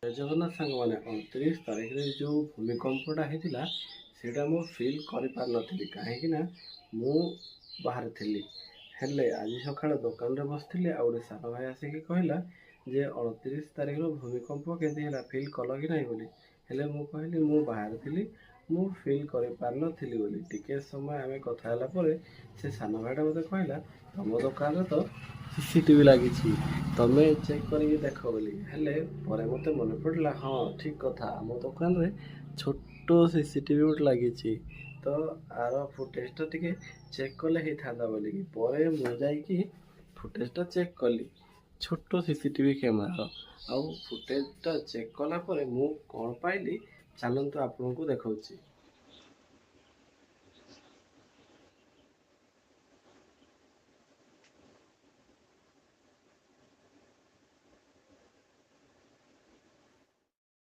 ଜୟ ଜଗନ୍ନାଥ ସାଙ୍ଗମାନେ 29 ତାରିଖରେ ଯେଉଁ ଭୂମିକମ୍ପଟା ହେଇଥିଲା ସେଇଟା ମୁଁ ଫିଲ୍ କରିପାରିନଥିଲି, କାହିଁକି ନା ମୁଁ ବାହାରେ ଥିଲି। ହେଲେ ଆଜି ସକାଳେ ଦୋକାନରେ ବସିଥିଲି, ଆଉ ଗୋଟେ ସାନ ଭାଇ ଆସିକି କହିଲା ଯେ 29 ତାରିଖର ଭୂମିକମ୍ପ କେମିତି ହେଲା, ଫିଲ୍ କଲ କି ନାହିଁ ବୋଲି। ହେଲେ ମୁଁ କହିଲି ମୁଁ ବାହାରେ ଥିଲି, ମୁଁ ଫିଲ୍ କରିପାରିନଥିଲି ବୋଲି। ଟିକେ ସମୟ ଆମେ କଥା ହେଲା ପରେ ସେ ସାନ ଭାଇଟା ମୋତେ କହିଲା ତମ ଦୋକାନରେ ତ CCTV ଲାଗିଛି, ତମେ ଚେକ୍ କରିକି ଦେଖ ବୋଲି। ହେଲେ ପରେ ମୋତେ ମନେ ପଡ଼ିଲା, ହଁ ଠିକ୍ କଥା, ଆମ ଦୋକାନରେ ଛୋଟ CCTV ଗୋଟେ ଲାଗିଛି, ତ ଆର ଫୁଟେଜଟା ଟିକେ ଚେକ୍ କଲେ ହେଇଥାନ୍ତା ବୋଲିକି। ପରେ ମୁଁ ଯାଇକି ଫୁଟେଜଟା ଚେକ୍ କଲି, ଛୋଟ CCTV କ୍ୟାମେରାର। ଆଉ ଫୁଟେଜଟା ଚେକ୍ କଲା ପରେ ମୁଁ କ'ଣ ପାଇଲି ଚାଲନ୍ତୁ ଆପଣଙ୍କୁ ଦେଖାଉଛି।